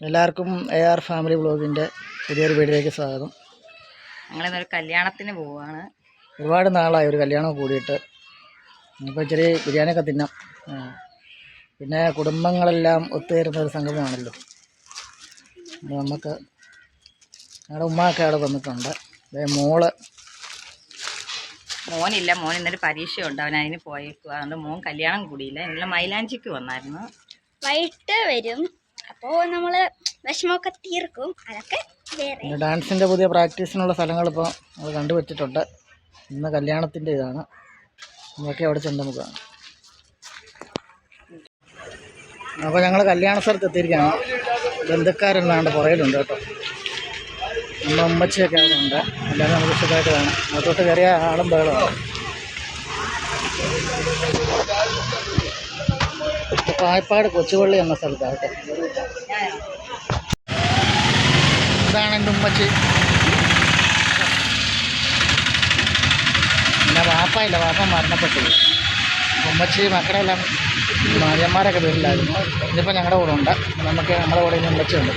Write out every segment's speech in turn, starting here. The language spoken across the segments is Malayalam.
എല്ലാവർക്കും AR ഫാമിലി വ്ളോഗിൻ്റെ പുതിയൊരു വീഡിയോയിലേക്ക് സ്വാഗതം. ഞങ്ങളിന്നൊരു കല്യാണത്തിന് പോവുകയാണ്. ഒരുപാട് നാളായി ഒരു കല്യാണം കൂടിയിട്ട്. ഇപ്പോൾ ഇച്ചിരി ബിരിയാണിയൊക്കെ തിന്നാം. പിന്നെ കുടുംബങ്ങളെല്ലാം ഒത്തുചേരുന്ന ഒരു സംഗമമാണല്ലോ. നമുക്ക് ഞങ്ങളുടെ ഉമ്മയൊക്കെ അവിടെ വന്നിട്ടുണ്ട്. മോനില്ല, മോൻ ഇന്നൊരു പരീക്ഷയുണ്ട്, അവൻ അതിന് പോയേക്കുക. അതുകൊണ്ട് മോൻ കല്യാണം കൂടിയില്ല. ഇന്നലെ മൈലാഞ്ചിക്ക് വന്നായിരുന്നു. വൈകിട്ട് വരും. അപ്പോൾ നമ്മൾ വിഷമമൊക്കെ തീർക്കും. അതൊക്കെ വേറെ. ഡാൻസിൻ്റെ പുതിയ പ്രാക്ടീസിനുള്ള സ്ഥലങ്ങളിപ്പോൾ നമ്മൾ കണ്ടുവച്ചിട്ടുണ്ട്. ഇന്ന് കല്യാണത്തിൻ്റെ ഇതാണ്. ഇതൊക്കെ അവിടെ ചെന്ന് നമുക്ക് കാണാം. അപ്പോൾ ഞങ്ങൾ കല്യാണ സ്ഥലത്ത് എത്തിയിരിക്കുകയാണ്. ബന്ധുക്കാരെന്നാണ്ട് പുറയിലുണ്ട് കേട്ടോ. നമ്മുടെ ഉമ്മച്ചിയൊക്കെ അവിടെ ഉണ്ട്. എല്ലാവരും നമുക്ക് ഇഷ്ടമായിട്ട് കാണാം. അതോട്ട് കയറിയ ആളും ബഹളമാണ്. പായപ്പാട് കൊച്ചുപള്ളി എന്ന സ്ഥലത്താകട്ടെ. ഇതാണ് എൻ്റെ ഉമ്മച്ചി. പിന്നെ വാപ്പയില്ല, വാപ്പ മരണപ്പെട്ടു. ഉമ്മച്ചി മക്കളെല്ലാം മാര്യന്മാരൊക്കെ വീട്ടിലായിരുന്നു. ഇതിപ്പോൾ ഞങ്ങളുടെ കൂടെ ഉണ്ട്. നമുക്ക് നമ്മുടെ കൂടെ ഇനി ഉമ്മച്ചി ഉണ്ട്.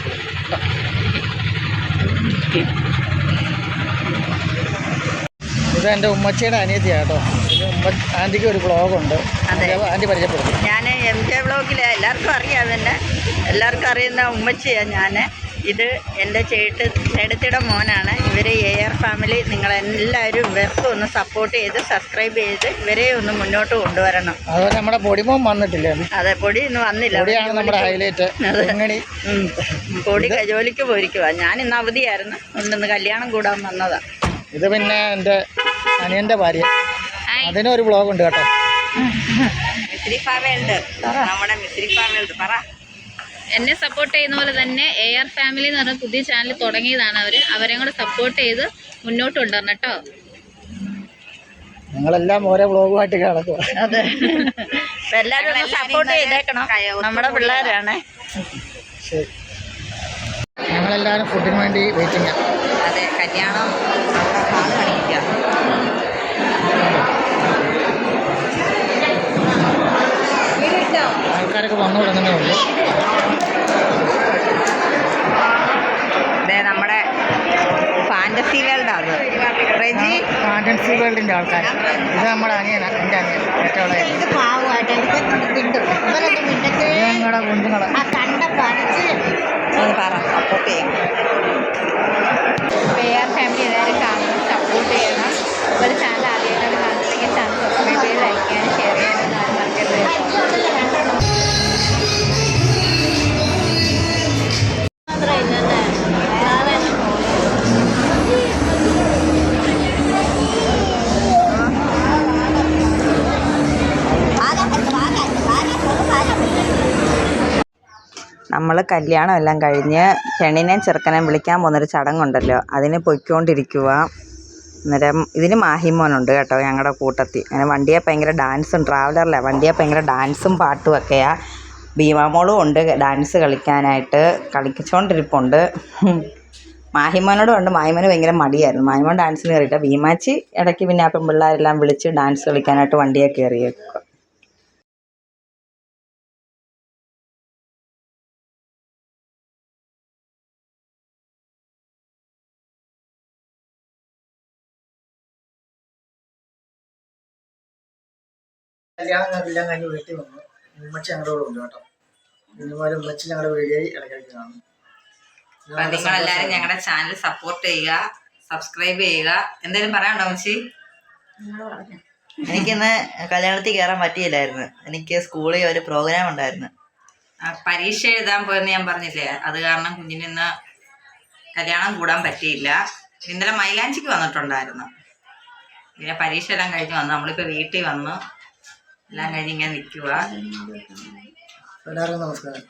ഇത് എൻ്റെ ഉമ്മച്ചിയുടെ അനിയത്തിയാണ് കേട്ടോ. ഇത് ആൻറ്റിക്ക് ഒരു വ്ളോഗുണ്ട്. ആൻറ്റി പരിചയപ്പെടുത്തും. ഞാൻ MJ വ്ളോഗിലെ എല്ലാവർക്കും അറിയാം. തന്നെ എല്ലാവർക്കും അറിയുന്ന ഉമ്മച്ചിയാണ് ഞാൻ. ഇത് എൻ്റെ ചേട്ടത്തിയുടെ മോനാണ്. ഇവർ AR ഫാമിലി. നിങ്ങളെല്ലാവരും ഇവർക്കും ഒന്ന് സപ്പോർട്ട് ചെയ്ത് സബ്സ്ക്രൈബ് ചെയ്ത് ഇവരെ ഒന്ന് മുന്നോട്ട് കൊണ്ടുവരണം. അതുപോലെ നമ്മുടെ പൊടിമോൻ വന്നിട്ടില്ല. അതെ, പൊടി ഇന്ന് വന്നില്ല. പൊടിയാണ് നമ്മുടെ ഹൈലൈറ്റ്. പൊടി ജോലിക്ക് പോയിരിക്കുക. ഞാൻ ഇന്ന് അവധിയായിരുന്നു. ഇന്ന് കല്യാണം കൂടാൻ വന്നതാണ്. ഇത് പിന്നെ എൻ്റെ അനിയൻ്റെ ഭാര്യ. അതിനൊരു വ്ളോഗുണ്ട് കേട്ടോ. മിസ്രിഫ വേൾഡ്, നമ്മുടെ മിസ്രിഫ വേൾഡ്. പറ. എന്നെ സപ്പോർട്ട് ചെയ്യുന്ന പോലെ തന്നെ AR ഫാമിലി എന്ന് പറഞ്ഞ പുതിയ ചാനൽ തുടങ്ങിയതാണ്. അവരെയും കൂടെ സപ്പോർട്ട് ചെയ്ത് മുന്നോട്ട് കൊണ്ടുവരണം കേട്ടോ. ഞങ്ങളെല്ലാം ഓരോ വ്ളോഗുമായിട്ട് കിടക്കുക. അതെ, എല്ലാവരും സപ്പോർട്ട് ചെയ്തേക്കണം. നമ്മുടെ പിള്ളേരാണ്. ശരി, ഞങ്ങളെല്ലാവരും ഫുഡിന് വേണ്ടി വെയിറ്റിംഗ്. അതെ, കല്യാണം ഹാള് പണിയിക്കുക. ആൾക്കാരൊക്കെ വന്നു തുടങ്ങുന്നേ ഉള്ളൂ. അതെ, നമ്മുടെ ഫാൻറ്റസി വേൾഡാണ് റെജി. ഫാൻറ്റസി വേൾഡിൻ്റെ ആൾക്കാർ. ഇത് നമ്മുടെ അനിയനാണ്, എൻ്റെ അനിയൻ. ഏറ്റവും ഞങ്ങളുടെ കുഞ്ഞുങ്ങളെ പറ സപ്പോർട്ട് ചെയ്യും. AR ഫാമിലി എല്ലാവരും കാണണം, സപ്പോർട്ട് ചെയ്യണം. അതുപോലെ ചാനൽ ആദ്യമായിട്ടാണ് കാണുന്നതെങ്കിൽ ചാനൽ സബ്സ്ക്രൈബ് ചെയ്ത് ലൈക്ക് ചെയ്യാനും ഷെയർ ചെയ്യാനും ആരും മറക്കരുത്. നമ്മൾ കല്യാണം എല്ലാം കഴിഞ്ഞ് പെണ്ണിനെയും ചെറുക്കനെയും വിളിക്കാൻ പോകുന്നൊരു ചടങ്ങുണ്ടല്ലോ, അതിന് പൊയ്ക്കൊണ്ടിരിക്കുക. അന്നേരം ഇതിന് മാഹിമോനുണ്ട് കേട്ടോ ഞങ്ങളുടെ കൂട്ടത്തിൽ. അങ്ങനെ വണ്ടിയെ ഭയങ്കര ഡാൻസും, ട്രാവലറിലാണ് വണ്ടിയെ ഭയങ്കര ഡാൻസും പാട്ടും ഒക്കെയാണ്. ഭീമാമോളും ഉണ്ട് ഡാൻസ് കളിക്കാനായിട്ട്, കളിച്ചുകൊണ്ടിരിപ്പുണ്ട്. മാഹിമോനോടും ഉണ്ട്. മാഹിമോന് ഭയങ്കര മടിയായിരുന്നു. മാഹിമോൻ ഡാൻസിന് കയറിയില്ല. ഭീമാച്ചി ഇടയ്ക്ക് പിന്നെ അപ്പം പിള്ളേരെല്ലാം വിളിച്ച് ഡാൻസ് കളിക്കാനായിട്ട് വണ്ടിയെ കയറിയേക്കുക. കല്യാണം എല്ലാം കഴിഞ്ഞ് വീട്ടിൽ വന്നു. ഉമ്മച്ചി ഞങ്ങളുടെ കൂടെ ഉണ്ട് കേട്ടോ. ഇതുപോലെ ഉമ്മച്ചി ഞങ്ങളുടെ വീഡിയോ ഇടയ്ക്കിടയ്ക്ക് കാണും. നിങ്ങളെല്ലാവരും ഞങ്ങളുടെ ചാനൽ സപ്പോർട്ട് ചെയ്യുക, സബ്സ്ക്രൈബ് ചെയ്യുക. എന്തെങ്കിലും പറയാനുണ്ടോ ഉമ്മച്ചി? എനിക്കിന്ന് കല്യാണത്തിൽ കയറാൻ പറ്റിയില്ലായിരുന്നു. എനിക്ക് സ്കൂളിൽ ഒരു പ്രോഗ്രാം ഉണ്ടായിരുന്നു. പരീക്ഷ എഴുതാൻ പോയെന്ന് ഞാൻ പറഞ്ഞില്ലേ, അത് കാരണം കുഞ്ഞിനിന്ന് കല്യാണം കൂടാൻ പറ്റിയില്ല. ഇന്നലെ മൈലാഞ്ചിക്ക് വന്നിട്ടുണ്ടായിരുന്നു. പിന്നെ പരീക്ഷ എല്ലാം കഴിഞ്ഞ് വന്നു. നമ്മളിപ്പോൾ വീട്ടിൽ വന്നു എല്ലാം കഴിഞ്ഞ് ഇങ്ങനെ നിൽക്കുക. എല്ലാവർക്കും നമസ്കാരം.